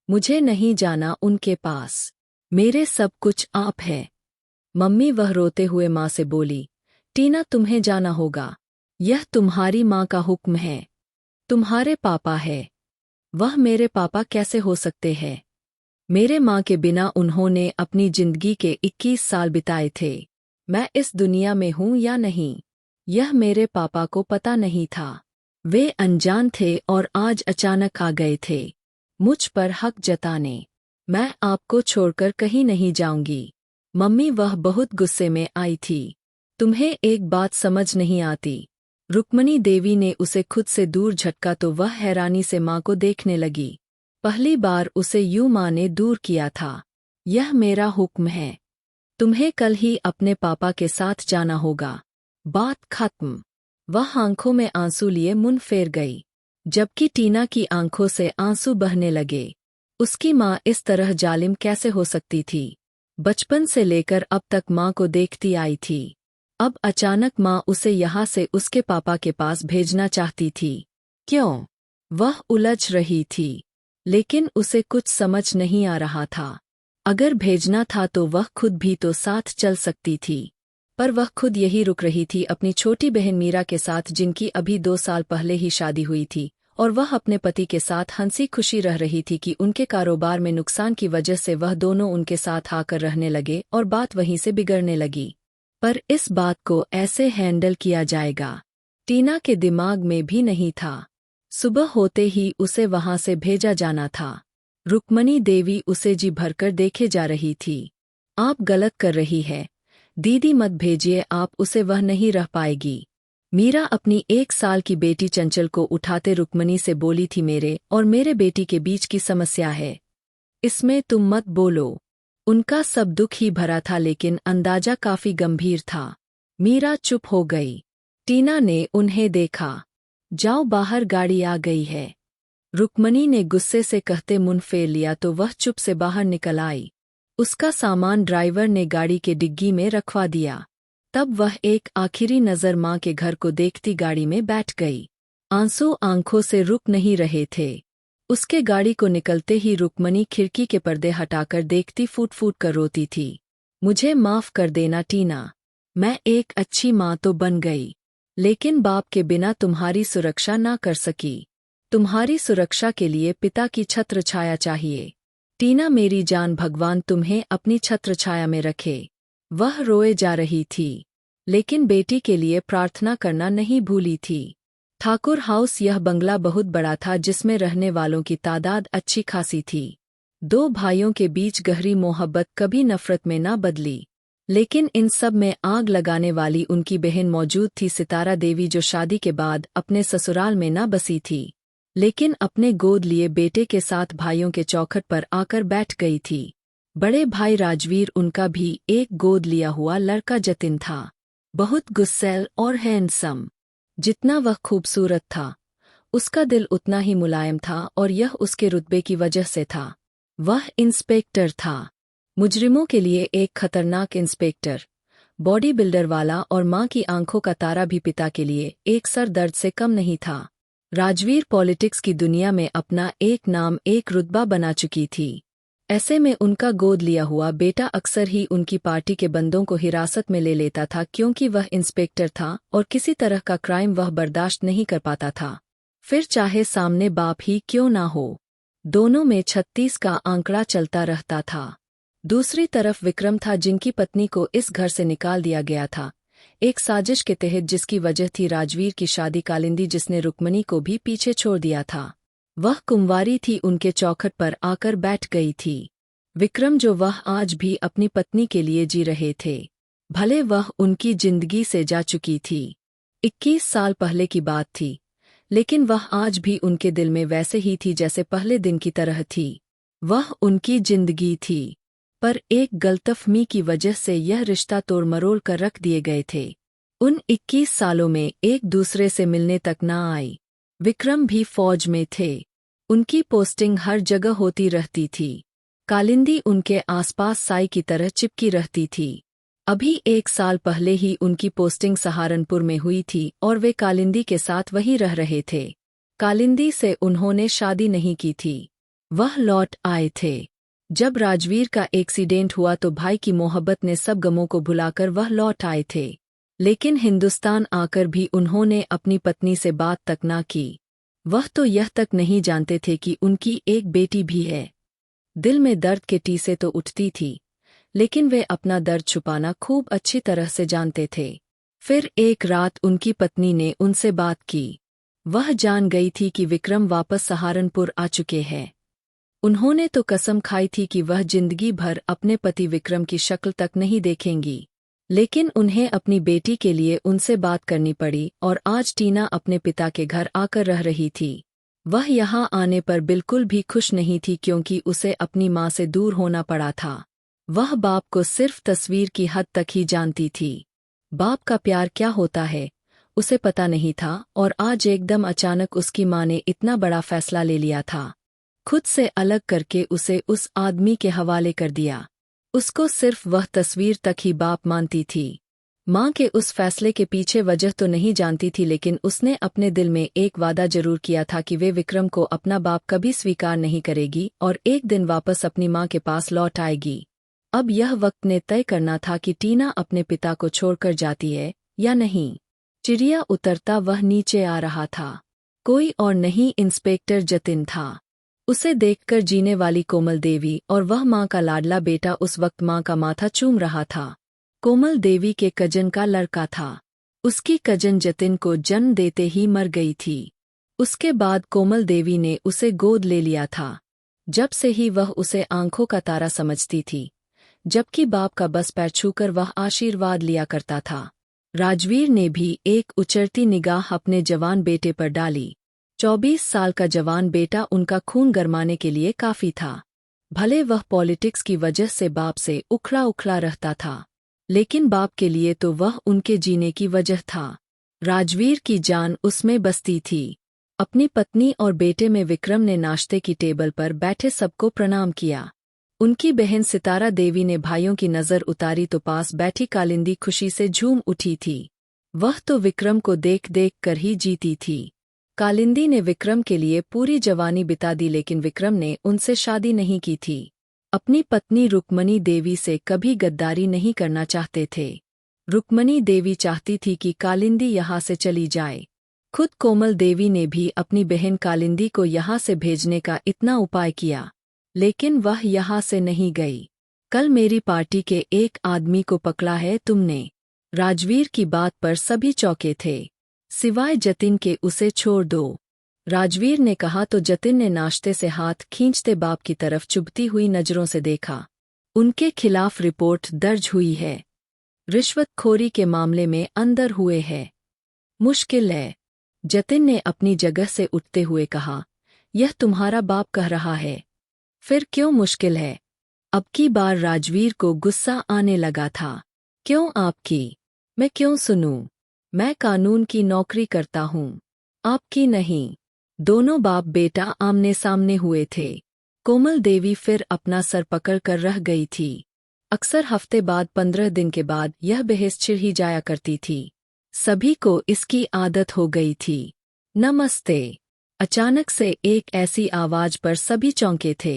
मुझे नहीं जाना उनके पास। मेरे सब कुछ आप है। मम्मी वह रोते हुए माँ से बोली, टीना तुम्हें जाना होगा। यह तुम्हारी माँ का हुक्म है। तुम्हारे पापा है। वह मेरे पापा कैसे हो सकते हैं? मेरे माँ के बिना उन्होंने अपनी जिंदगी के 21 साल बिताए थे। मैं इस दुनिया में हूँ या नहीं, यह मेरे पापा को पता नहीं था। वे अनजान थे और आज अचानक आ गए थे मुझ पर हक जताने। मैं आपको छोड़कर कहीं नहीं जाऊंगी। मम्मी वह बहुत गुस्से में आई थी। तुम्हें एक बात समझ नहीं आती। रुक्मणी देवी ने उसे खुद से दूर झटका तो वह हैरानी से माँ को देखने लगी। पहली बार उसे यूं माँ ने दूर किया था। यह मेरा हुक्म है। तुम्हें कल ही अपने पापा के साथ जाना होगा। बात खत्म। वह आंखों में आंसू लिए मुंह फेर गई, जबकि टीना की आंखों से आंसू बहने लगे। उसकी माँ इस तरह जालिम कैसे हो सकती थी? बचपन से लेकर अब तक माँ को देखती आई थी। अब अचानक माँ उसे यहाँ से उसके पापा के पास भेजना चाहती थी। क्यों? वह उलझ रही थी, लेकिन उसे कुछ समझ नहीं आ रहा था। अगर भेजना था तो वह खुद भी तो साथ चल सकती थी, पर वह खुद यही रुक रही थी अपनी छोटी बहन मीरा के साथ, जिनकी अभी 2 साल पहले ही शादी हुई थी, और वह अपने पति के साथ हंसी खुशी रह रही थी कि उनके कारोबार में नुकसान की वजह से वह दोनों उनके साथ आकर रहने लगे और बात वहीं से बिगड़ने लगी। पर इस बात को ऐसे हैंडल किया जाएगा, टीना के दिमाग में भी नहीं था। सुबह होते ही उसे वहां से भेजा जाना था। रुक्मणी देवी उसे जी भरकर देखे जा रही थी। आप गलत कर रही है दीदी, मत भेजिए आप उसे, वह नहीं रह पाएगी। मीरा अपनी 1 साल की बेटी चंचल को उठाते रुक्मणी से बोली थी, मेरे और मेरे बेटी के बीच की समस्या है, इसमें तुम मत बोलो। उनका सब दुख ही भरा था, लेकिन अंदाजा काफी गंभीर था। मीरा चुप हो गई। टीना ने उन्हें देखा। जाओ बाहर, गाड़ी आ गई है। रुक्मणी ने गुस्से से कहते मुंह फेर लिया तो वह चुप से बाहर निकल आई। उसका सामान ड्राइवर ने गाड़ी के डिग्गी में रखवा दिया। तब वह एक आखिरी नज़र माँ के घर को देखती गाड़ी में बैठ गई। आंसू आंखों से रुक नहीं रहे थे। उसके गाड़ी को निकलते ही रुक्मणी खिड़की के पर्दे हटाकर देखती, फूट फूट कर रोती थी। मुझे माफ कर देना टीना, मैं एक अच्छी माँ तो बन गई, लेकिन बाप के बिना तुम्हारी सुरक्षा ना कर सकी। तुम्हारी सुरक्षा के लिए पिता की छत्र छाया चाहिए। टीना मेरी जान, भगवान तुम्हें अपनी छत्र छाया में रखे। वह रोए जा रही थी, लेकिन बेटी के लिए प्रार्थना करना नहीं भूली थी। ठाकुर हाउस, यह बंगला बहुत बड़ा था जिसमें रहने वालों की तादाद अच्छी खासी थी। 2 भाइयों के बीच गहरी मोहब्बत कभी नफरत में न बदली, लेकिन इन सब में आग लगाने वाली उनकी बहन मौजूद थी, सितारा देवी, जो शादी के बाद अपने ससुराल में न बसी थी, लेकिन अपने गोद लिए बेटे के साथ भाइयों के चौखट पर आकर बैठ गई थी। बड़े भाई राजवीर, उनका भी एक गोद लिया हुआ लड़का जतिन था। बहुत गुस्सैल और हैंडसम। जितना वह खूबसूरत था, उसका दिल उतना ही मुलायम था, और यह उसके रुतबे की वजह से था। वह इंस्पेक्टर था, मुजरिमों के लिए एक खतरनाक इंस्पेक्टर, बॉडी बिल्डर वाला, और माँ की आंखों का तारा भी पिता के लिए एक सर दर्द से कम नहीं था। राजवीर पॉलिटिक्स की दुनिया में अपना एक नाम, एक रुतबा बना चुकी थी। ऐसे में उनका गोद लिया हुआ बेटा अक्सर ही उनकी पार्टी के बंदों को हिरासत में ले लेता था, क्योंकि वह इंस्पेक्टर था और किसी तरह का क्राइम वह बर्दाश्त नहीं कर पाता था, फिर चाहे सामने बाप ही क्यों ना हो। दोनों में 36 का आंकड़ा चलता रहता था। दूसरी तरफ विक्रम था, जिनकी पत्नी को इस घर से निकाल दिया गया था, एक साजिश के तहत, जिसकी वजह थी राजवीर की शादी कालिंदी, जिसने रुक्मणी को भी पीछे छोड़ दिया था। वह कुंवारी थी, उनके चौखट पर आकर बैठ गई थी। विक्रम, जो वह आज भी अपनी पत्नी के लिए जी रहे थे, भले वह उनकी जिंदगी से जा चुकी थी। 21 साल पहले की बात थी, लेकिन वह आज भी उनके दिल में वैसे ही थी जैसे पहले दिन की तरह थी। वह उनकी जिंदगी थी, पर एक गलतफहमी की वजह से यह रिश्ता तोड़ मरोड़ कर रख दिए गए थे। उन 21 सालों में एक दूसरे से मिलने तक न आई। विक्रम भी फौज में थे, उनकी पोस्टिंग हर जगह होती रहती थी। कालिंदी उनके आसपास साई की तरह चिपकी रहती थी। अभी 1 साल पहले ही उनकी पोस्टिंग सहारनपुर में हुई थी और वे कालिंदी के साथ वहीं रह रहे थे। कालिंदी से उन्होंने शादी नहीं की थी। वह लौट आए थे। जब राजवीर का एक्सीडेंट हुआ तो भाई की मोहब्बत ने सब गमों को भुलाकर वह लौट आए थे। लेकिन हिंदुस्तान आकर भी उन्होंने अपनी पत्नी से बात तक ना की। वह तो यह तक नहीं जानते थे कि उनकी एक बेटी भी है। दिल में दर्द के टीसे तो उठती थी, लेकिन वे अपना दर्द छुपाना खूब अच्छी तरह से जानते थे। फिर एक रात उनकी पत्नी ने उनसे बात की। वह जान गई थी कि विक्रम वापस सहारनपुर आ चुके हैं। उन्होंने तो कसम खाई थी कि वह जिंदगी भर अपने पति विक्रम की शक्ल तक नहीं देखेंगी। लेकिन उन्हें अपनी बेटी के लिए उनसे बात करनी पड़ी और आज टीना अपने पिता के घर आकर रह रही थी। वह यहाँ आने पर बिल्कुल भी खुश नहीं थी क्योंकि उसे अपनी माँ से दूर होना पड़ा था। वह बाप को सिर्फ तस्वीर की हद तक ही जानती थी। बाप का प्यार क्या होता है उसे पता नहीं था और आज एकदम अचानक उसकी माँ ने इतना बड़ा फैसला ले लिया था। खुद से अलग करके उसे उस आदमी के हवाले कर दिया। उसको सिर्फ वह तस्वीर तक ही बाप मानती थी। माँ के उस फैसले के पीछे वजह तो नहीं जानती थी, लेकिन उसने अपने दिल में एक वादा जरूर किया था कि वे विक्रम को अपना बाप कभी स्वीकार नहीं करेगी और एक दिन वापस अपनी माँ के पास लौट आएगी। अब यह वक्त ने तय करना था कि टीना अपने पिता को छोड़कर जाती है या नहीं। चिड़िया उतरता वह नीचे आ रहा था। कोई और नहीं, इंस्पेक्टर जतिन था। उसे देखकर जीने वाली कोमल देवी और वह माँ का लाडला बेटा उस वक्त माँ का माथा चूम रहा था। कोमल देवी के कजन का लड़का था। उसकी कजन जतिन को जन्म देते ही मर गई थी। उसके बाद कोमल देवी ने उसे गोद ले लिया था। जब से ही वह उसे आंखों का तारा समझती थी, जबकि बाप का बस पैर छूकर वह आशीर्वाद लिया करता था। राजवीर ने भी एक उचरती निगाह अपने जवान बेटे पर डाली। 24 साल का जवान बेटा उनका खून गरमाने के लिए काफी था। भले वह पॉलिटिक्स की वजह से बाप से उखड़ा उखड़ा रहता था, लेकिन बाप के लिए तो वह उनके जीने की वजह था। राजवीर की जान उसमें बसती थी। अपनी पत्नी और बेटे में विक्रम ने नाश्ते की टेबल पर बैठे सबको प्रणाम किया। उनकी बहन सितारा देवी ने भाइयों की नज़र उतारी तो पास बैठी कालिंदी खुशी से झूम उठी थी। वह तो विक्रम को देख देख कर ही जीती थी। कालिंदी ने विक्रम के लिए पूरी जवानी बिता दी, लेकिन विक्रम ने उनसे शादी नहीं की थी। अपनी पत्नी रुक्मणी देवी से कभी गद्दारी नहीं करना चाहते थे। रुक्मणी देवी चाहती थी कि कालिंदी यहाँ से चली जाए। खुद कोमल देवी ने भी अपनी बहन कालिंदी को यहाँ से भेजने का इतना उपाय किया, लेकिन वह यहाँ से नहीं गई। कल मेरी पार्टी के एक आदमी को पकड़ा है तुमने। राजवीर की बात पर सभी चौंके थे, सिवाय जतिन के। उसे छोड़ दो, राजवीर ने कहा तो जतिन ने नाश्ते से हाथ खींचते बाप की तरफ चुभती हुई नजरों से देखा। उनके खिलाफ रिपोर्ट दर्ज हुई है। रिश्वतखोरी के मामले में अंदर हुए है। मुश्किल है, जतिन ने अपनी जगह से उठते हुए कहा। यह तुम्हारा बाप कह रहा है, फिर क्यों मुश्किल है? अब की बार राजवीर को गुस्सा आने लगा था। क्यों आपकी? मैं क्यों सुनूं? मैं कानून की नौकरी करता हूँ, आपकी नहीं। दोनों बाप बेटा आमने सामने हुए थे। कोमल देवी फिर अपना सर पकड़ कर रह गई थी। अक्सर हफ्ते बाद 15 दिन के बाद यह बहस छिड़ ही जाया करती थी। सभी को इसकी आदत हो गई थी। नमस्ते। अचानक से एक ऐसी आवाज पर सभी चौंके थे।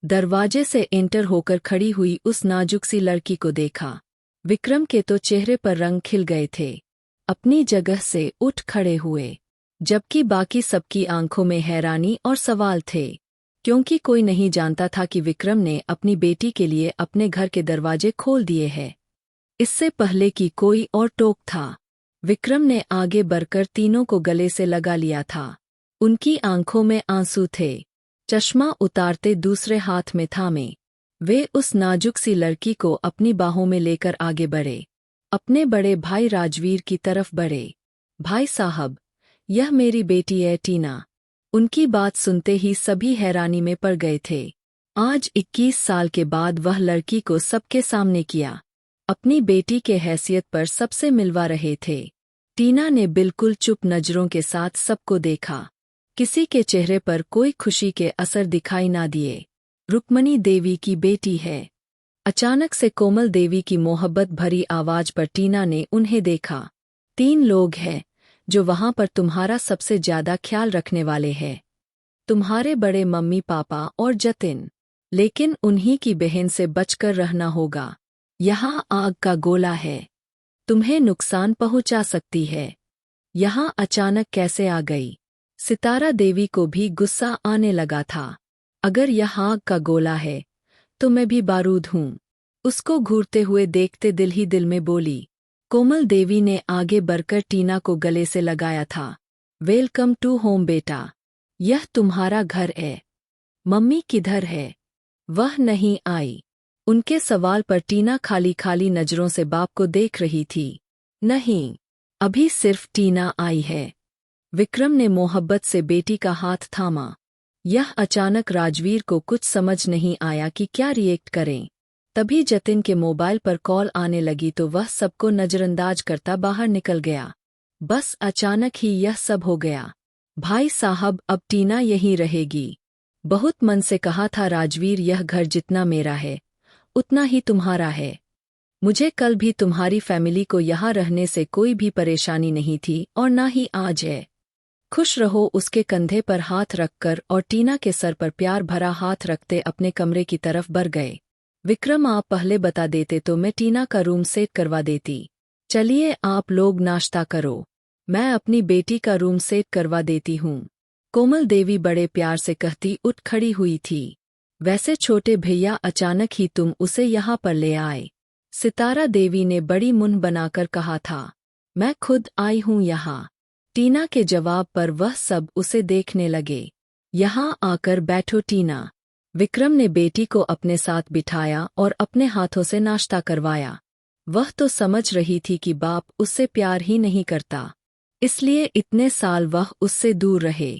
दरवाजे से एंटर होकर खड़ी हुई उस नाजुक सी लड़की को देखा। विक्रम के तो चेहरे पर रंग खिल गए थे। अपनी जगह से उठ खड़े हुए, जबकि बाकी सबकी आंखों में हैरानी और सवाल थे, क्योंकि कोई नहीं जानता था कि विक्रम ने अपनी बेटी के लिए अपने घर के दरवाजे खोल दिए हैं। इससे पहले कि कोई और टोक था, विक्रम ने आगे बढ़कर तीनों को गले से लगा लिया था। उनकी आंखों में आंसू थे। चश्मा उतारते दूसरे हाथ में थामे, वे उस नाजुक सी लड़की को अपनी बाहों में लेकर आगे बढ़े। अपने बड़े भाई राजवीर की तरफ बढ़े। भाई साहब, यह मेरी बेटी है टीना। उनकी बात सुनते ही सभी हैरानी में पड़ गए थे। आज 21 साल के बाद वह लड़की को सबके सामने किया। अपनी बेटी के हैसियत पर सबसे मिलवा रहे थे। टीना ने बिल्कुल चुप नजरों के साथ सबको देखा। किसी के चेहरे पर कोई खुशी के असर दिखाई ना दिए। रुक्मणी देवी की बेटी है। अचानक से कोमल देवी की मोहब्बत भरी आवाज पर टीना ने उन्हें देखा। 3 लोग हैं जो वहां पर तुम्हारा सबसे ज्यादा ख्याल रखने वाले हैं। तुम्हारे बड़े मम्मी पापा और जतिन। लेकिन उन्हीं की बहन से बचकर रहना होगा। यहाँ आग का गोला है, तुम्हें नुकसान पहुंचा सकती है। यहाँ अचानक कैसे आ गई? सितारा देवी को भी गुस्सा आने लगा था। अगर यह आग का गोला है तो मैं भी बारूद हूँ। उसको घूरते हुए देखते दिल ही दिल में बोली। कोमल देवी ने आगे बढ़कर टीना को गले से लगाया था। वेलकम टू होम बेटा, यह तुम्हारा घर है। मम्मी किधर है? वह नहीं आई। उनके सवाल पर टीना खाली खाली नजरों से बाप को देख रही थी। नहीं, अभी सिर्फ टीना आई है। विक्रम ने मोहब्बत से बेटी का हाथ थामा। यह अचानक राजवीर को कुछ समझ नहीं आया कि क्या रिएक्ट करें। तभी जतिन के मोबाइल पर कॉल आने लगी तो वह सबको नजरअंदाज करता बाहर निकल गया। बस अचानक ही यह सब हो गया। भाई साहब, अब टीना यहीं रहेगी। बहुत मन से कहा था राजवीर, यह घर जितना मेरा है उतना ही तुम्हारा है। मुझे कल भी तुम्हारी फैमिली को यहाँ रहने से कोई भी परेशानी नहीं थी और ना ही आज है। खुश रहो। उसके कंधे पर हाथ रखकर और टीना के सर पर प्यार भरा हाथ रखते अपने कमरे की तरफ बढ़ गए। विक्रम, आप पहले बता देते तो मैं टीना का रूम सेट करवा देती। चलिए आप लोग नाश्ता करो, मैं अपनी बेटी का रूम सेट करवा देती हूँ। कोमल देवी बड़े प्यार से कहती उठ खड़ी हुई थी। वैसे छोटे भैया, अचानक ही तुम उसे यहाँ पर ले आए? सितारा देवी ने बड़ी मुंह बनाकर कहा था। मैं खुद आई हूँ यहाँ। टीना के जवाब पर वह सब उसे देखने लगे। यहाँ आकर बैठो टीना। विक्रम ने बेटी को अपने साथ बिठाया और अपने हाथों से नाश्ता करवाया। वह तो समझ रही थी कि बाप उससे प्यार ही नहीं करता, इसलिए इतने साल वह उससे दूर रहे,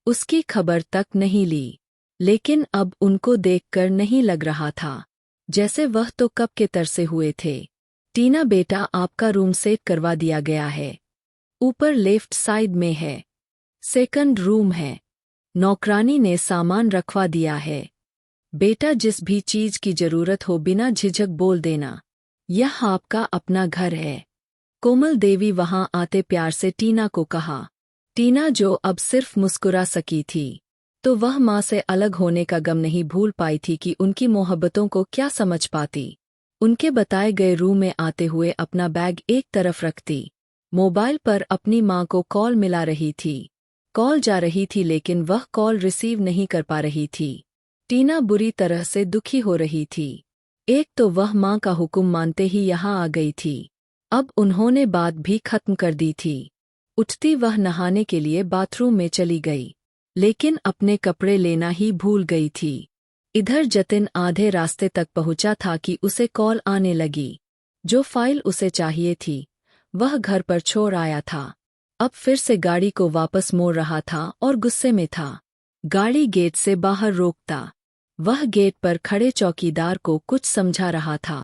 उसकी खबर तक नहीं ली। लेकिन अब उनको देखकर नहीं लग रहा था जैसे वह तो कब के तरसे हुए थे। टीना बेटा, आपका रूम सेट करवा दिया गया है, ऊपर लेफ्ट साइड में है, सेकंड रूम है। नौकरानी ने सामान रखवा दिया है। बेटा, जिस भी चीज की जरूरत हो बिना झिझक बोल देना, यह आपका अपना घर है। कोमल देवी वहां आते प्यार से टीना को कहा। टीना जो अब सिर्फ मुस्कुरा सकी थी, तो वह माँ से अलग होने का गम नहीं भूल पाई थी कि उनकी मोहब्बतों को क्या समझ पाती। उनके बताए गए रूम में आते हुए अपना बैग एक तरफ रखती। मोबाइल पर अपनी माँ को कॉल मिला रही थी। कॉल जा रही थी लेकिन वह कॉल रिसीव नहीं कर पा रही थी। टीना बुरी तरह से दुखी हो रही थी। एक तो वह माँ का हुक्म मानते ही यहाँ आ गई थी, अब उन्होंने बात भी खत्म कर दी थी। उठती वह नहाने के लिए बाथरूम में चली गई, लेकिन अपने कपड़े लेना ही भूल गई थी। इधर जतिन आधे रास्ते तक पहुंचा था कि उसे कॉल आने लगी। जो फाइल उसे चाहिए थी वह घर पर छोड़ आया था। अब फिर से गाड़ी को वापस मोड़ रहा था और गुस्से में था। गाड़ी गेट से बाहर रोकता। वह गेट पर खड़े चौकीदार को कुछ समझा रहा था।